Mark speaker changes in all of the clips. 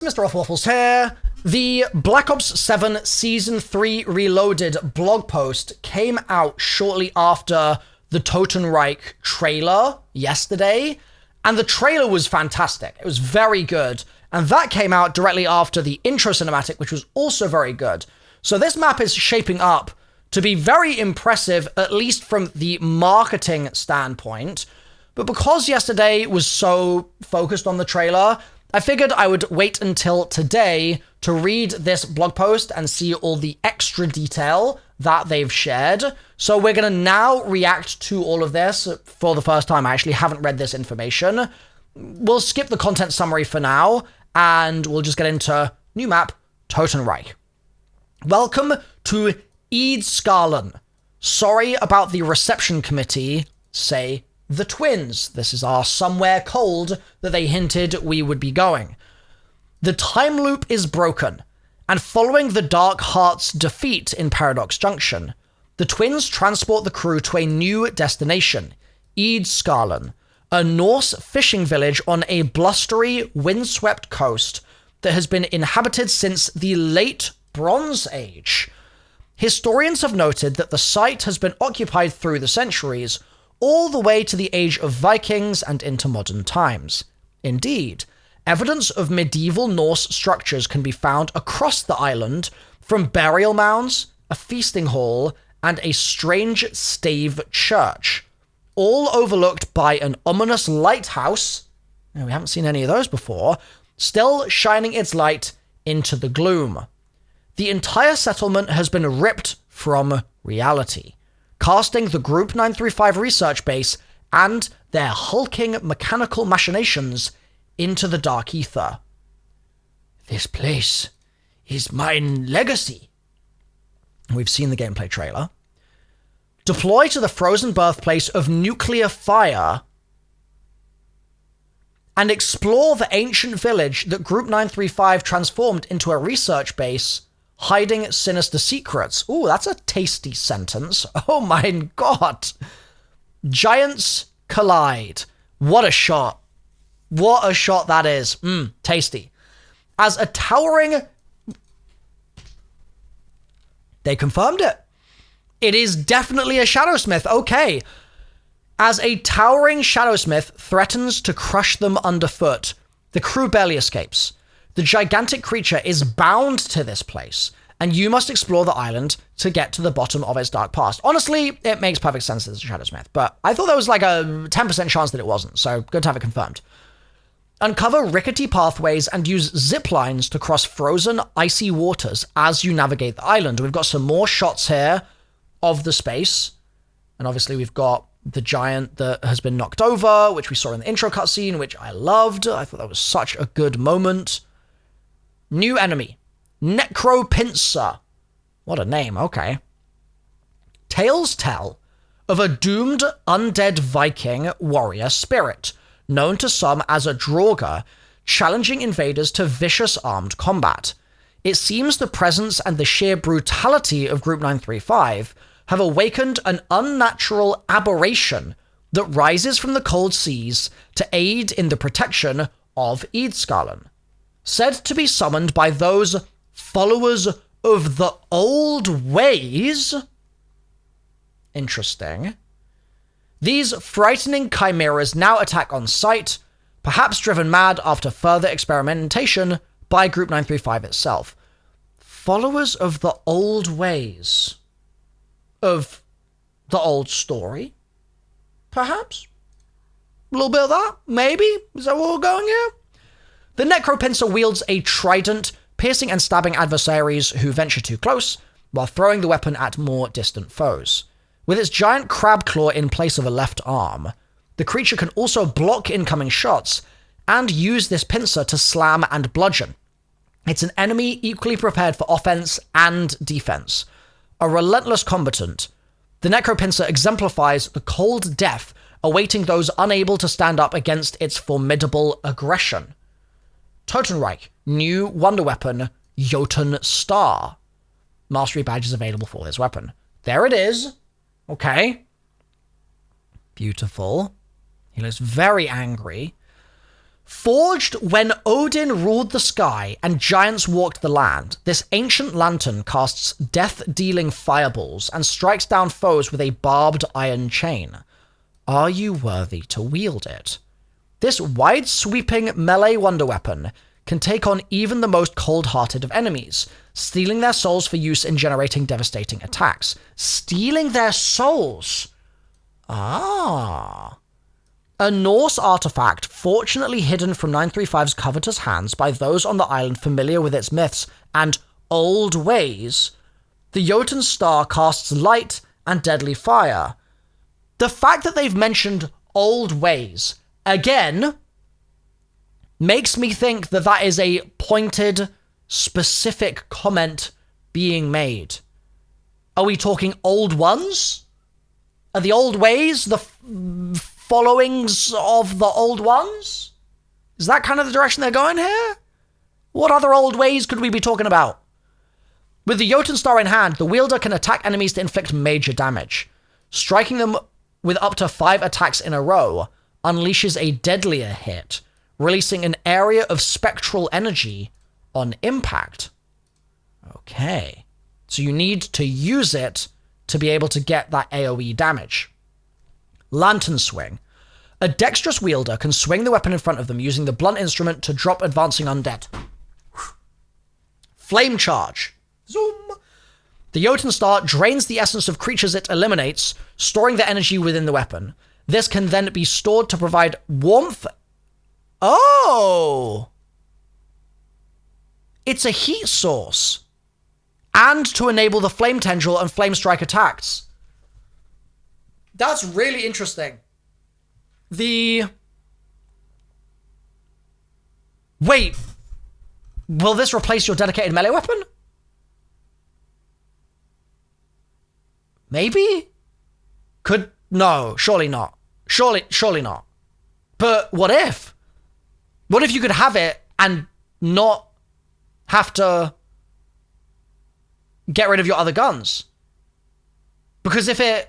Speaker 1: MrRoflWaffles here. The Black Ops 7 Season 3 Reloaded blog post came out shortly after the Totenreich trailer yesterday, and the trailer was fantastic. It was very good, and that came out directly after the intro cinematic, which was also very good. So this map is shaping up to be very impressive, at least from the marketing standpoint. But because yesterday was so focused on the trailer, I figured I would wait until today to read this blog post and see all the extra detail that they've shared. So we're going to now react to all of this for the first time. I actually haven't read this information. We'll skip the content summary for now, and we'll just get into new map, Totenreich. Welcome to Eid Scarland. Sorry about the reception committee, say the twins. This is our somewhere cold that they hinted we would be going. The time loop is broken, and following the Dark Heart's defeat in Paradox Junction, the twins transport the crew to a new destination, Eid Scarland, a Norse fishing village on a blustery, windswept coast that has been inhabited since the late Bronze Age. Historians have noted that the site has been occupied through the centuries, all the way to the age of Vikings and into modern times. Indeed, evidence of medieval Norse structures can be found across the island, from burial mounds, a feasting hall, and a strange stave church, all overlooked by an ominous lighthouse, and we haven't seen any of those before, still shining its light into the gloom. The entire settlement has been ripped from reality, casting the Group 935 research base and their hulking mechanical machinations into the dark ether. This place is my legacy. We've seen the gameplay trailer. Deploy to the frozen birthplace of nuclear fire and explore the ancient village that Group 935 transformed into a research base, hiding sinister secrets. Ooh, that's a tasty sentence. Oh my god. Giants collide. What a shot. What a shot that is. Tasty. As a towering... They confirmed it. It is definitely a Shadowsmith. Okay. As a towering Shadowsmith threatens to crush them underfoot, the crew barely escapes. The gigantic creature is bound to this place, and you must explore the island to get to the bottom of its dark past. Honestly, it makes perfect sense that it's a Shadowsmith, but I thought there was like a 10% chance that it wasn't, so good to have it confirmed. Uncover rickety pathways and use zip lines to cross frozen, icy waters as you navigate the island. We've got some more shots here of the space, and obviously we've got the giant that has been knocked over, which we saw in the intro cutscene, which I loved. I thought that was such a good moment. New enemy, Necropinser. What a name, okay. Tales tell of a doomed undead Viking warrior spirit, known to some as a Draugr, challenging invaders to vicious armed combat. It seems the presence and the sheer brutality of Group 935 have awakened an unnatural aberration that rises from the cold seas to aid in the protection of Eid Scarland. Said to be summoned by those followers of the old ways. Interesting. These frightening chimeras now attack on sight, perhaps driven mad after further experimentation by Group 935 itself. Followers of the old ways. Of the old story? Perhaps? A little bit of that? Maybe? Is that where we're going here? The Necropinser wields a trident, piercing and stabbing adversaries who venture too close, while throwing the weapon at more distant foes. With its giant crab claw in place of a left arm, the creature can also block incoming shots and use this pincer to slam and bludgeon. It's an enemy equally prepared for offense and defense. A relentless combatant, the Necropinser exemplifies the cold death awaiting those unable to stand up against its formidable aggression. Totenreich, new wonder weapon, Jotunn Star. Mastery badge is available for this weapon. There it is. Okay. Beautiful. He looks very angry. Forged when Odin ruled the sky and giants walked the land, this ancient lantern casts death-dealing fireballs and strikes down foes with a barbed iron chain. Are you worthy to wield it? This wide-sweeping melee wonder weapon can take on even the most cold-hearted of enemies, stealing their souls for use in generating devastating attacks. Stealing their souls? Ah. A Norse artifact fortunately hidden from 935's covetous hands by those on the island familiar with its myths and old ways, the Jotunn Star casts light and deadly fire. The fact that they've mentioned old ways, again, makes me think that that is a pointed, specific comment being made. Are we talking old ones? Are the old ways the followings of the old ones? Is that kind of the direction they're going here? What other old ways could we be talking about? With the Jotunn Star in hand, the wielder can attack enemies to inflict major damage. Striking them with up to 5 attacks in a row unleashes a deadlier hit, releasing an area of spectral energy on impact. Okay. So you need to use it to be able to get that AoE damage. Lantern Swing. A dexterous wielder can swing the weapon in front of them using the blunt instrument to drop advancing undead. Flame Charge. Zoom. The Jotunn Star drains the essence of creatures it eliminates, storing the energy within the weapon. This can then be stored to provide warmth. Oh! It's a heat source. And to enable the Flame Tendril and Flame Strike attacks. That's really interesting. Wait. Will this replace your dedicated melee weapon? Maybe? No, surely not. Surely not. But what if? What if you could have it and not have to get rid of your other guns? Because if it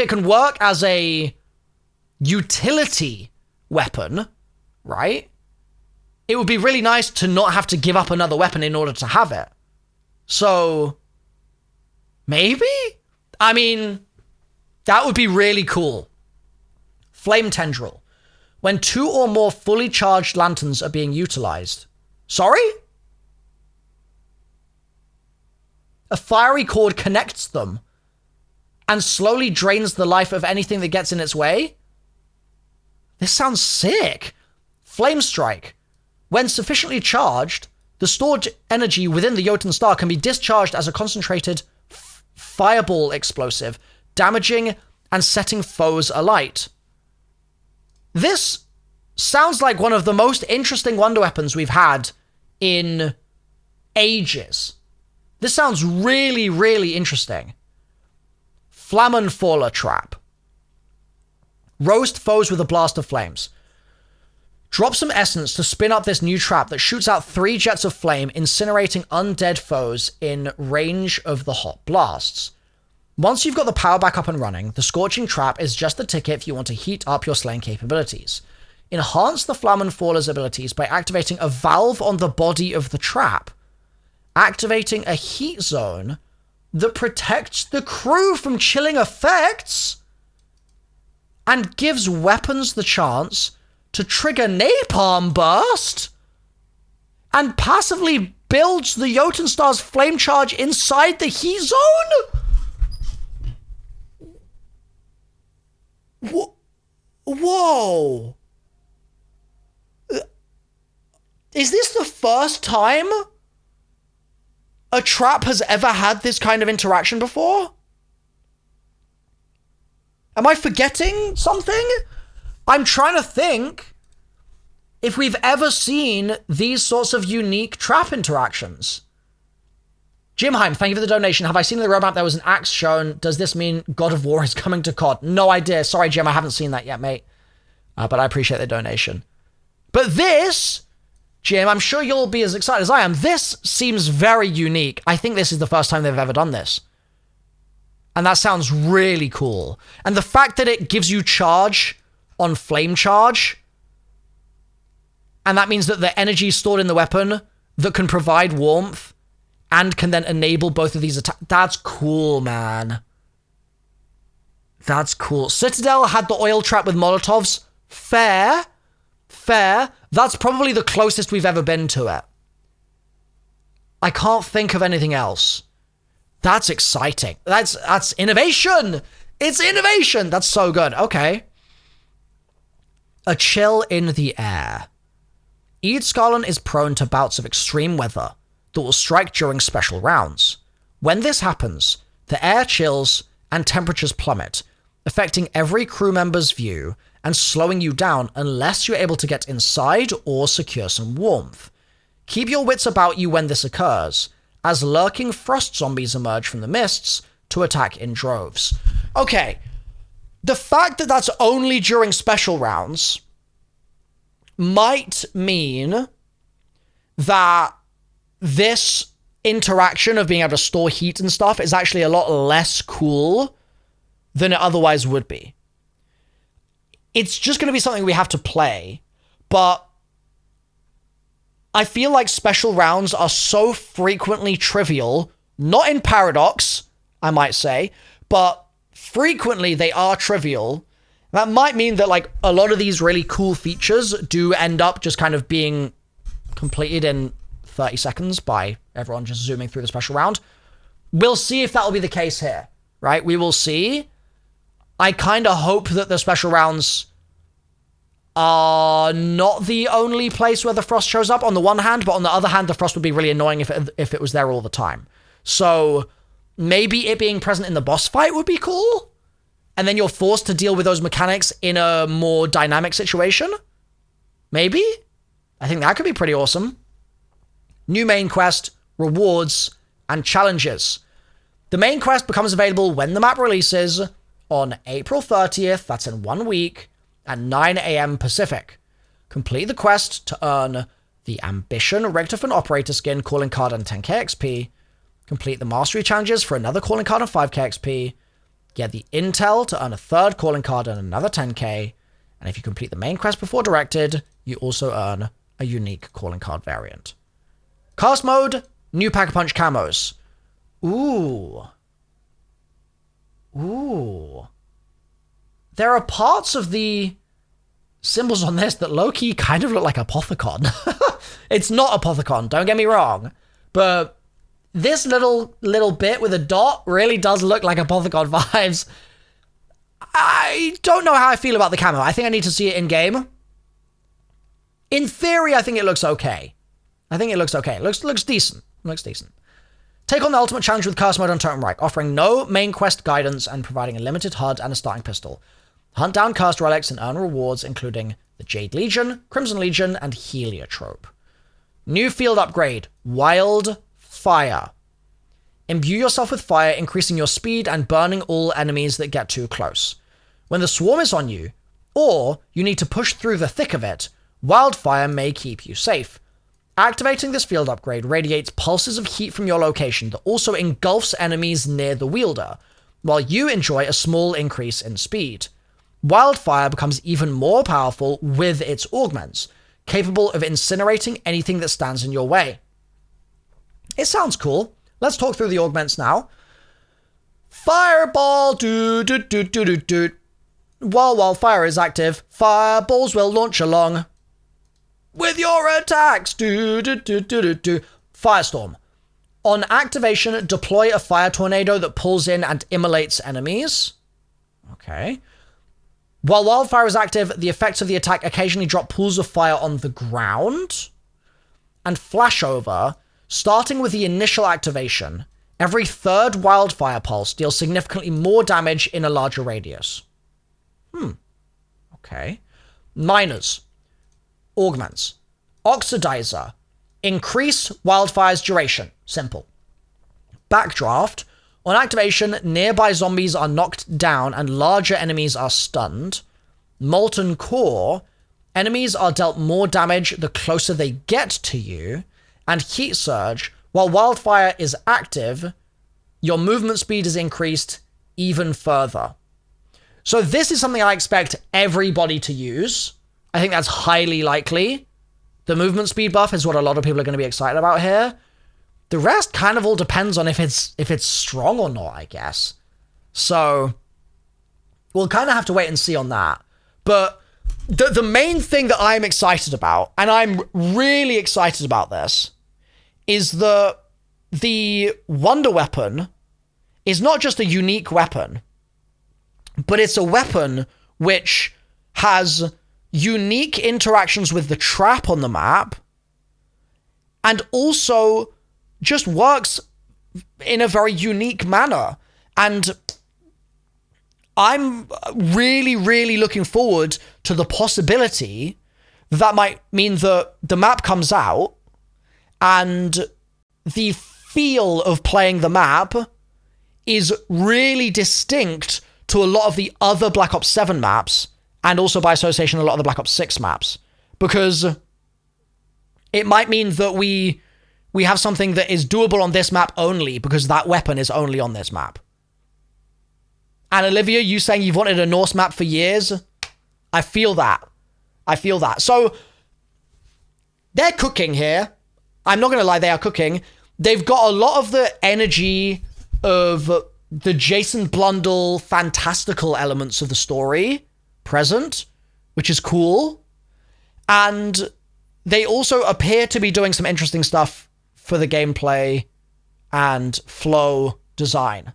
Speaker 1: can work as a utility weapon, right? It would be really nice to not have to give up another weapon in order to have it. So, maybe? I mean, that would be really cool. Flame Tendril. When 2 or more fully charged lanterns are being utilized. Sorry? A fiery cord connects them and slowly drains the life of anything that gets in its way? This sounds sick. Flame Strike. When sufficiently charged, the stored energy within the Jotunn Star can be discharged as a concentrated fireball explosive, damaging and setting foes alight. This sounds like one of the most interesting wonder weapons we've had in ages. This sounds really, really interesting. Flammenfalle Trap. Roast foes with a blast of flames. Drop some essence to spin up this new trap that shoots out 3 jets of flame, incinerating undead foes in range of the hot blasts. Once you've got the power back up and running, the Scorching Trap is just the ticket if you want to heat up your slaying capabilities. Enhance the Flammenfalle's abilities by activating a valve on the body of the trap, activating a heat zone that protects the crew from chilling effects, and gives weapons the chance to trigger Napalm Burst, and passively builds the Jotunn Star's flame charge inside the heat zone? Whoa. Is this the first time a trap has ever had this kind of interaction before? Am I forgetting something? I'm trying to think if we've ever seen these sorts of unique trap interactions. Jimheim, thank you for the donation. Have I seen in the roadmap there was an axe shown? Does this mean God of War is coming to COD? No idea. Sorry, Jim, I haven't seen that yet, mate. But I appreciate the donation. But this, Jim, I'm sure you'll be as excited as I am. This seems very unique. I think this is the first time they've ever done this. And that sounds really cool. And the fact that it gives you charge on flame charge And that means that the energy stored in the weapon that can provide warmth and can then enable both of these attacks. That's cool, man. That's cool. Citadel had the oil trap with Molotovs. Fair. That's probably the closest we've ever been to it. I can't think of anything else. That's exciting. That's innovation. It's innovation. That's so good. Okay. A chill in the air. Eid Scarland is prone to bouts of extreme weather that will strike during special rounds. When this happens, the air chills and temperatures plummet, affecting every crew member's view and slowing you down unless you're able to get inside or secure some warmth. Keep your wits about you when this occurs, as lurking frost zombies emerge from the mists to attack in droves. Okay, the fact that that's only during special rounds might mean that this interaction of being able to store heat and stuff is actually a lot less cool than it otherwise would be. It's just going to be something we have to play, but I feel like special rounds are so frequently trivial, not in Paradox, I might say, but frequently they are trivial. That might mean that like a lot of these really cool features do end up just kind of being completed in 30 seconds by everyone just zooming through the special round. We'll see if that will be the case here, right? We will see. I kind of hope that the special rounds are not the only place where the frost shows up on the one hand, but on the other hand, the frost would be really annoying if it was there all the time. So maybe it being present in the boss fight would be cool. And then you're forced to deal with those mechanics in a more dynamic situation. Maybe? I think that could be pretty awesome. New main quest, rewards, and challenges. The main quest becomes available when the map releases on April 30th, that's in 1 week, at 9 a.m. Pacific. Complete the quest to earn the Ambition Richtofen Operator skin, calling card, and 10k XP. Complete the Mastery challenges for another calling card and 5k XP. Get the Intel to earn a third calling card and another 10k. And if you complete the main quest before directed, you also earn a unique calling card variant. Cast mode, new Pack-a-Punch camos. Ooh. There are parts of the symbols on this that low-key kind of look like Apothicon. It's not Apothicon, don't get me wrong. But this little bit with a dot really does look like Apothicon vibes. I don't know how I feel about the camo. I think I need to see it in-game. In theory, I think it looks okay. It looks decent. Take on the ultimate challenge with cast mode on Totenreich, offering no main quest guidance and providing a limited HUD and a starting pistol. Hunt down cast relics and earn rewards, including the Jade Legion, Crimson Legion, and Heliotrope. New field upgrade, Wild Fire. Imbue yourself with fire, increasing your speed and burning all enemies that get too close. When the swarm is on you, or you need to push through the thick of it, Wildfire may keep you safe. Activating this field upgrade radiates pulses of heat from your location that also engulfs enemies near the wielder, while you enjoy a small increase in speed. Wildfire becomes even more powerful with its augments, capable of incinerating anything that stands in your way. It sounds cool. Let's talk through the augments now. Fireball, While Wildfire is active, fireballs will launch along with your attacks. Firestorm. On activation, deploy a fire tornado that pulls in and immolates enemies. Okay. While Wildfire is active, the effects of the attack occasionally drop pools of fire on the ground. And Flashover. Starting with the initial activation, every third Wildfire pulse deals significantly more damage in a larger radius. Okay. Minors. Augments. Oxidizer. Increase Wildfire's duration. Simple. Backdraft. On activation, nearby zombies are knocked down and larger enemies are stunned. Molten Core. Enemies are dealt more damage the closer they get to you. And Heat Surge. While Wildfire is active, your movement speed is increased even further. So this is something I expect everybody to use. I think that's highly likely. The movement speed buff is what a lot of people are going to be excited about here. The rest kind of all depends on if it's strong or not, I guess. So we'll kind of have to wait and see on that. But the main thing that I'm excited about, and I'm really excited about this, is the Wonder Weapon is not just a unique weapon, but it's a weapon which has unique interactions with the trap on the map, and also just works in a very unique manner. And I'm really, really looking forward to the possibility that might mean that the map comes out and the feel of playing the map is really distinct to a lot of the other Black Ops 7 maps, and also by association a lot of the Black Ops 6 maps, because it might mean that we have something that is doable on this map only because that weapon is only on this map. And Olivia, you saying you've wanted a Norse map for years, I feel that. So they're cooking here. I'm not going to lie, they are cooking. They've got a lot of the energy of the Jason Blundell fantastical elements of the story present, which is cool. And they also appear to be doing some interesting stuff for the gameplay and flow design.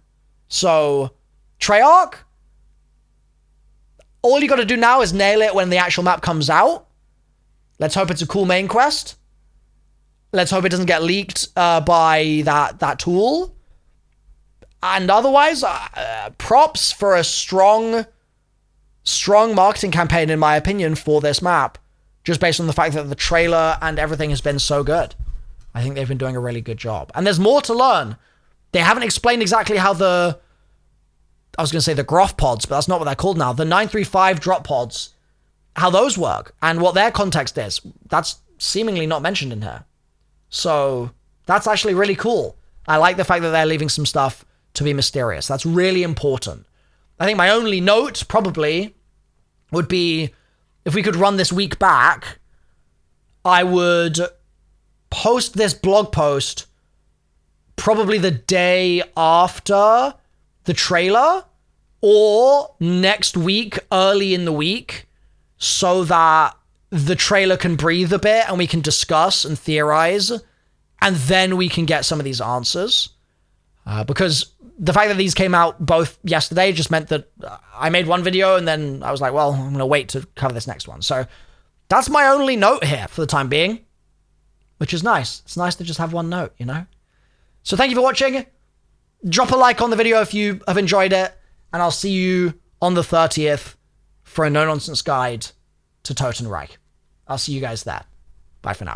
Speaker 1: So, Treyarch, all you got to do now is nail it when the actual map comes out. Let's hope it's a cool main quest. Let's hope it doesn't get leaked by that tool. And otherwise, props for a strong marketing campaign, in my opinion, for this map, just based on the fact that the trailer and everything has been so good. I think they've been doing a really good job. And there's more to learn. They haven't explained exactly how I was going to say the Groff pods, but that's not what they're called now. The 935 drop pods, how those work and what their context is. That's seemingly not mentioned in here. So that's actually really cool. I like the fact that they're leaving some stuff to be mysterious. That's really important. I think my only note probably would be if we could run this week back, I would post this blog post probably the day after the trailer or next week, early in the week, so that the trailer can breathe a bit and we can discuss and theorize, and then we can get some of these answers. Because the fact that these came out both yesterday just meant that I made one video and then I was like, well, I'm going to wait to cover this next one. So that's my only note here for the time being, which is nice. It's nice to just have one note, you know? So thank you for watching. Drop a like on the video if you have enjoyed it, and I'll see you on the 30th for a no-nonsense guide to Totenreich. I'll see you guys there. Bye for now.